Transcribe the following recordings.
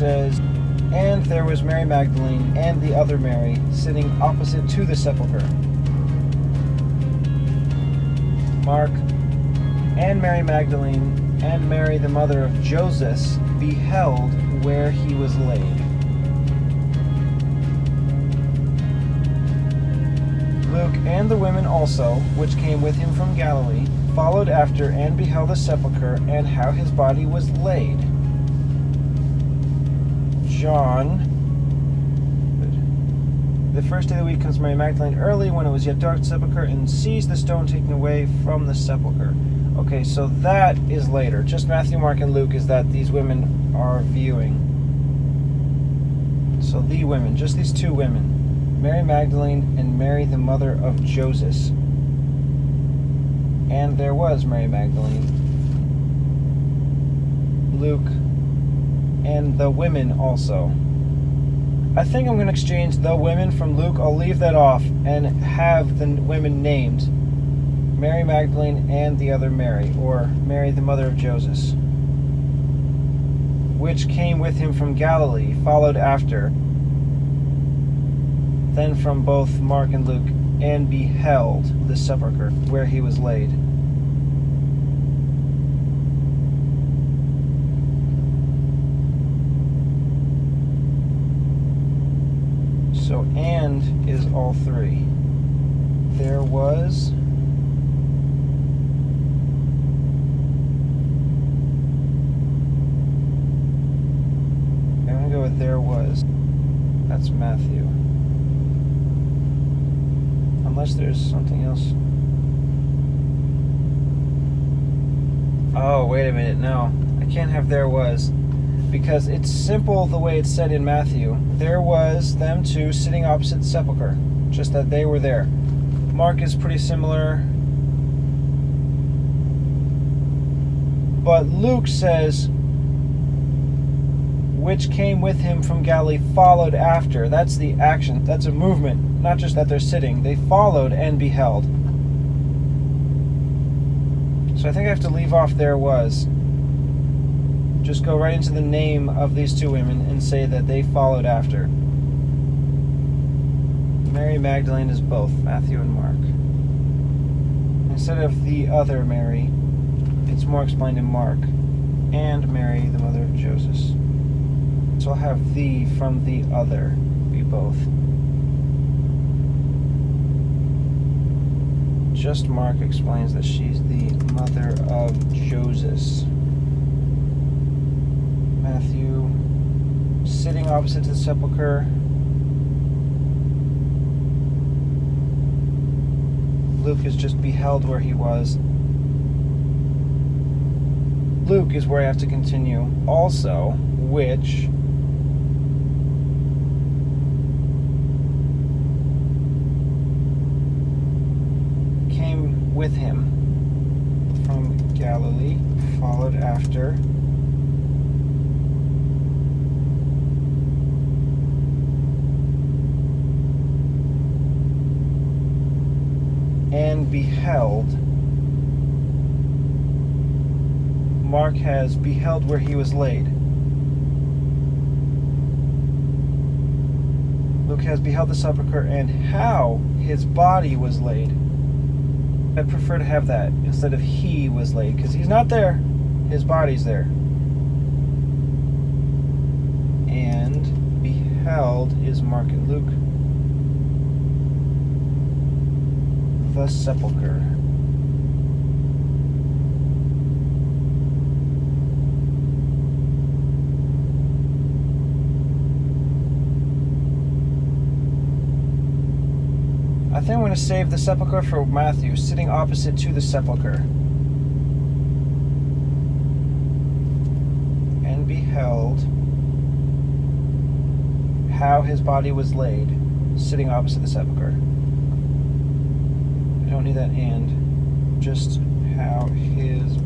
says, and there was Mary Magdalene and the other Mary sitting opposite to the sepulchre. Mark, and Mary Magdalene and Mary the mother of Joseph beheld where he was laid. Luke and the women also, which came with him from Galilee, followed after and beheld the sepulchre and how his body was laid. John. The first day of the week comes Mary Magdalene early when it was yet dark to the sepulchre and sees the stone taken away from the sepulchre. Okay, so that is later. Just Matthew, Mark, and Luke is that these women are viewing. So the women, just these two women, Mary Magdalene and Mary the mother of Joseph. And there was Mary Magdalene, Luke, and the women also. I think I'm going to exchange the women from Luke. I'll leave that off and have the women named Mary Magdalene and the other Mary, or Mary the mother of Joseph, which came with him from Galilee, followed after, then from both Mark and Luke, and beheld the sepulchre where he was laid. So, and is all three. There was. I'm going to go with there was. That's Matthew. Unless there's something else. Oh, wait a minute. No, I can't have there was. Because it's simple the way it's said in Matthew. There was them two sitting opposite the sepulchre. Just that they were there. Mark is pretty similar. But Luke says, which came with him from Galilee, followed after. That's the action. That's a movement. Not just that they're sitting. They followed and beheld. So I think I have to leave off there was. Just go right into the name of these two women and say that they followed after. Mary Magdalene is both Matthew and Mark. Instead of the other Mary, it's more explained in Mark. And Mary, the mother of Joseph. So I'll have the from the other be both. Just Mark explains that she's the mother of Joseph. Matthew, sitting opposite to the sepulchre. Luke has just beheld where he was. Luke is where I have to continue. Also, which came with him from Galilee, followed after. And beheld. Mark has beheld where he was laid. Luke has beheld the sepulchre and how his body was laid. I'd prefer to have that instead of he was laid, because he's not there. His body's there. And beheld is Mark and Luke. The sepulchre. I think I'm going to save the sepulchre for Matthew, sitting opposite to the sepulchre. And beheld how his body was laid, sitting opposite the sepulchre. I don't need that and. Just how his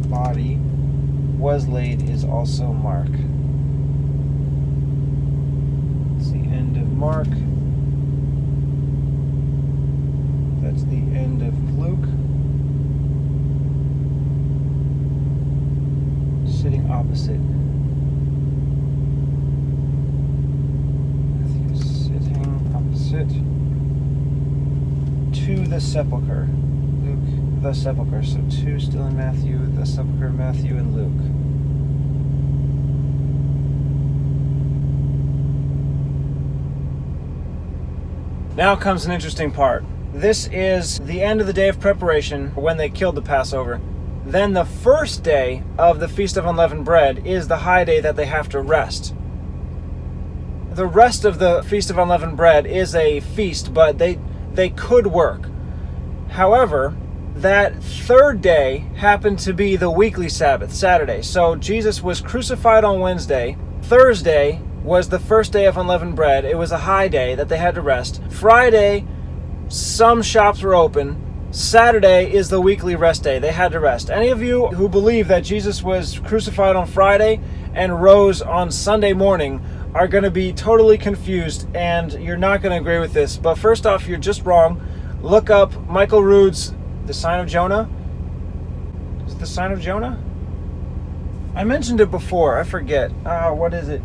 body was laid is also Mark. It's the end of Mark. That's the end of Luke. opposite. Matthew sitting opposite to the sepulchre. Luke, the sepulchre. So 2 still in Matthew, the sepulchre, Matthew, and Luke. Now comes an interesting part. This is the end of the day of preparation when they killed the Passover. Then the first day of the Feast of Unleavened Bread is the high day that they have to rest. The rest of the Feast of Unleavened Bread is a feast, but they could work. However, that third day happened to be the weekly Sabbath, Saturday. So Jesus was crucified on Wednesday. Thursday was the first day of unleavened bread. It was a high day that they had to rest. Friday, some shops were open. Saturday is the weekly rest day. They had to rest. Any of you who believe that Jesus was crucified on Friday and rose on Sunday morning are going to be totally confused, and you're not going to agree with this. But first off, you're just wrong. Look up Michael Rood's The Sign of Jonah. Is it The Sign of Jonah? I mentioned it before. I forget. What is it?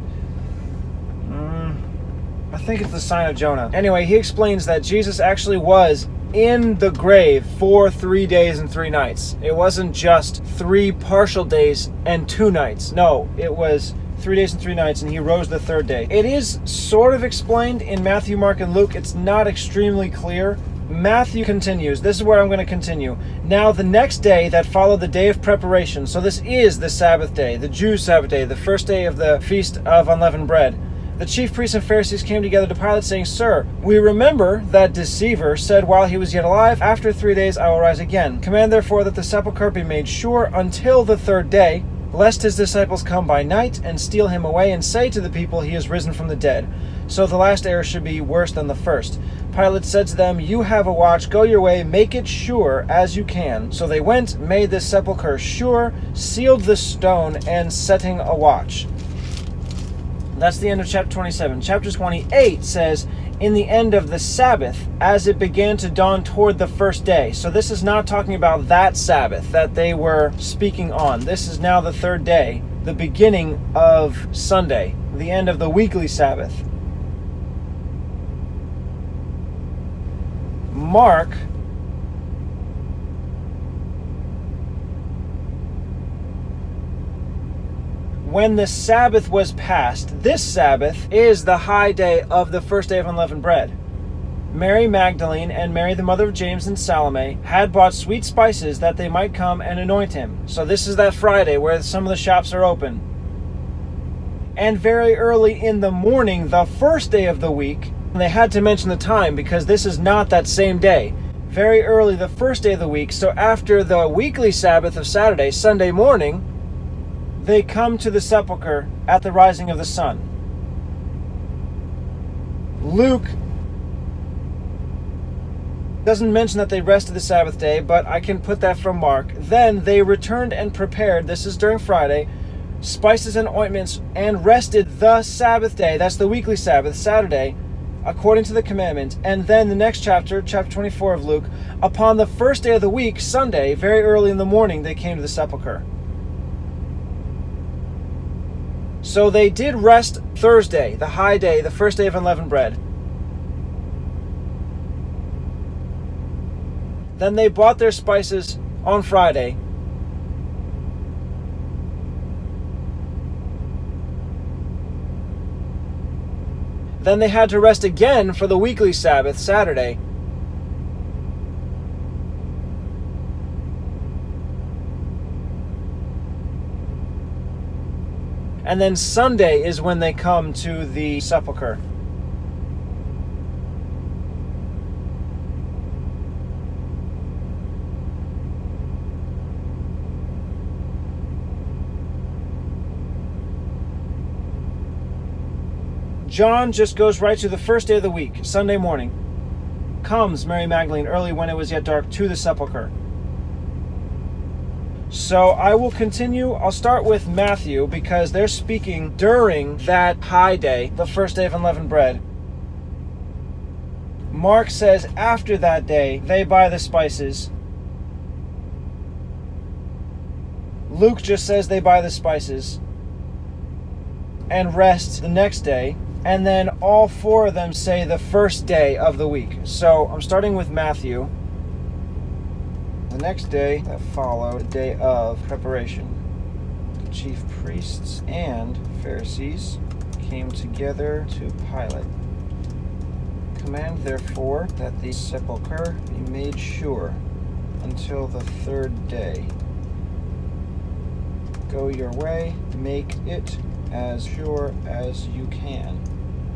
I think it's The Sign of Jonah. Anyway, he explains that Jesus actually was in the grave for 3 days and 3 nights. It wasn't just 3 partial days and 2 nights. No, it was 3 days and 3 nights, and he rose the third day. It is sort of explained in Matthew, Mark, and Luke. It's not extremely clear. Matthew continues. This is where I'm going to continue. Now, the next day that followed the day of preparation, so this is the Sabbath day, the Jews' Sabbath day, the first day of the Feast of Unleavened Bread. The chief priests and Pharisees came together to Pilate, saying, "Sir, we remember that deceiver said while he was yet alive, 'After 3 days I will rise again.' Command therefore that the sepulchre be made sure until the third day, lest his disciples come by night and steal him away and say to the people, 'He is risen from the dead.' So the last error should be worse than the first." Pilate said to them, "You have a watch, go your way, make it sure as you can." So they went, made the sepulchre sure, sealed the stone, and setting a watch. That's the end of chapter 27. Chapter 28 says, "In the end of the Sabbath, as it began to dawn toward the first day." So this is not talking about that Sabbath that they were speaking on. This is now the third day, the beginning of Sunday, the end of the weekly Sabbath. Mark when the Sabbath was passed, this Sabbath is the high day of the first day of unleavened bread. Mary Magdalene and Mary the mother of James and Salome had bought sweet spices that they might come and anoint him. So this is that Friday where some of the shops are open. And very early in the morning, the first day of the week, and they had to mention the time because this is not that same day. Very early the first day of the week, so after the weekly Sabbath of Saturday, Sunday morning, they come to the sepulchre at the rising of the sun. Luke doesn't mention that they rested the Sabbath day, but I can put that from Mark. Then they returned and prepared, this is during Friday, spices and ointments, and rested the Sabbath day, that's the weekly Sabbath, Saturday, according to the commandment. And then the next chapter, chapter 24 of Luke, upon the first day of the week, Sunday, very early in the morning, they came to the sepulchre. So they did rest Thursday, the high day, the first day of unleavened bread. Then they bought their spices on Friday. Then they had to rest again for the weekly Sabbath, Saturday. And then Sunday is when they come to the sepulchre. John just goes right to the first day of the week, Sunday morning. Comes Mary Magdalene early when it was yet dark to the sepulchre. So I will continue. I'll start with Matthew because they're speaking during that high day, the first day of unleavened bread. Mark says after that day, they buy the spices. Luke just says they buy the spices. and rest the next day. And then all four of them say the first day of the week. So I'm starting with Matthew. The next day that followed, the day of preparation, the chief priests and Pharisees came together to Pilate. Command therefore that the sepulchre be made sure until the third day. Go your way, make it as sure as you can.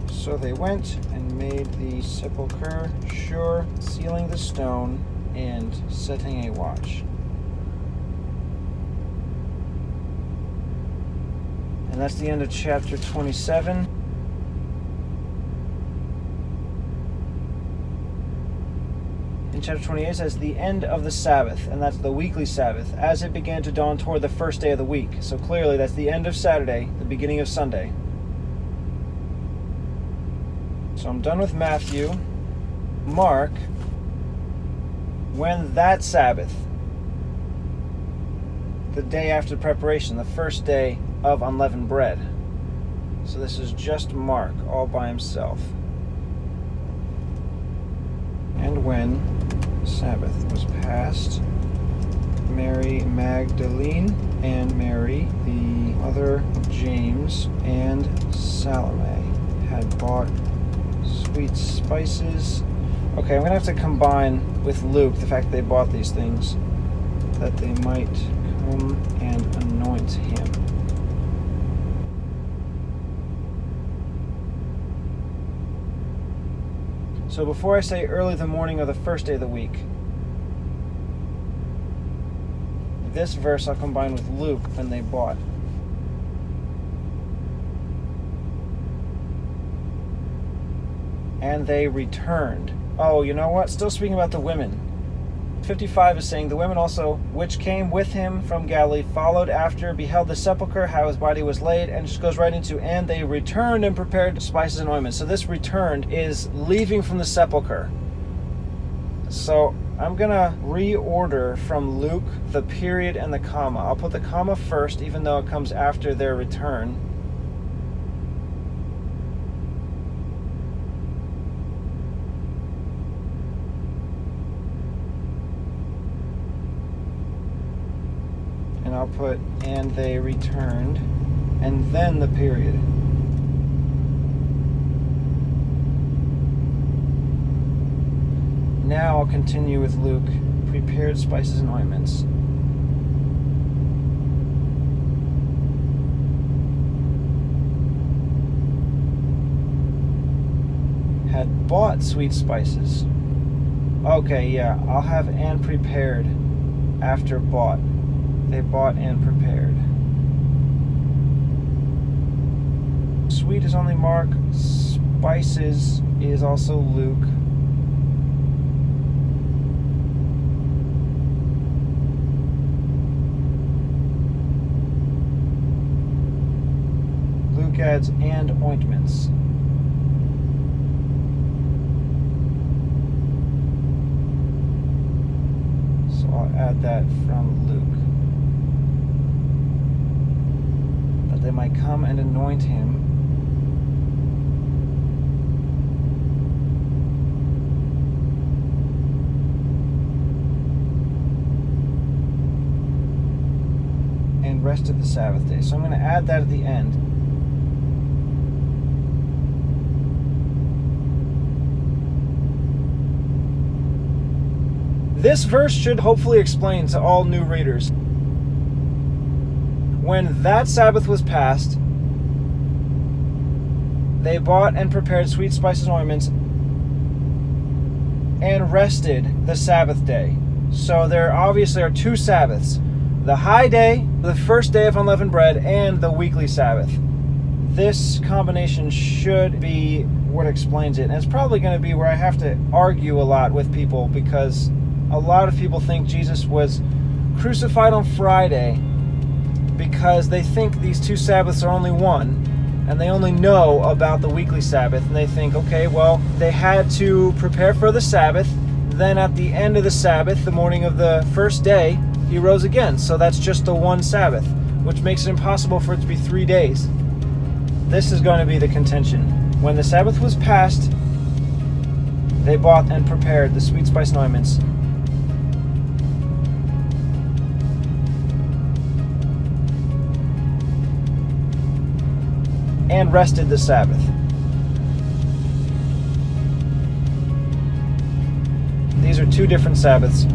So they went and made the sepulchre sure, sealing the stone and setting a watch. And that's the end of chapter 27. In chapter 28 it says the end of the Sabbath, and that's the weekly Sabbath, as it began to dawn toward the first day of the week. So clearly that's the end of Saturday, the beginning of Sunday. So I'm done with Matthew. Mark, when that Sabbath, the day after preparation, the first day of unleavened bread. So this is just Mark, all by himself. And when Sabbath was past, Mary Magdalene and Mary, the mother of James, and Salome had bought sweet spices. Okay, I'm going to have to combine with Luke the fact that they bought these things, that they might come and anoint him. So before I say early the morning of the first day of the week, this verse I'll combine with Luke when they bought. And they returned. Oh, you know what? Still speaking about the women. 55 is saying, the women also, which came with him from Galilee, followed after, beheld the sepulchre, how his body was laid, and just goes right into, and they returned and prepared spices and ointments. So this returned is leaving from the sepulchre. So I'm going to reorder from Luke the period and the comma. I'll put the comma first, even though it comes after their return. And I'll put, and they returned, and then the period. Now I'll continue with Luke, prepared spices and ointments. Had bought sweet spices. Okay, yeah, I'll have and prepared after bought. They bought and prepared. Sweet is only Mark. Spices is also Luke. Luke adds and ointments. So I'll add that from Luke. They might come and anoint him. And rested the Sabbath day. So I'm going to add that at the end. This verse should hopefully explain to all new readers. When that Sabbath was past, they bought and prepared sweet spices and ointments and rested the Sabbath day. So there obviously are two Sabbaths. The high day, the first day of unleavened bread, and the weekly Sabbath. This combination should be what explains it. And it's probably going to be where I have to argue a lot with people, because a lot of people think Jesus was crucified on Friday because they think these two Sabbaths are only one, and they only know about the weekly Sabbath, and they think, okay, well, they had to prepare for the Sabbath, then at the end of the Sabbath, the morning of the first day, he rose again. So that's just the one Sabbath, which makes it impossible for it to be 3 days. this is going to be the contention. When the Sabbath was passed, they bought and prepared the sweet spice and ointments. And rested the Sabbath. These are two different Sabbaths.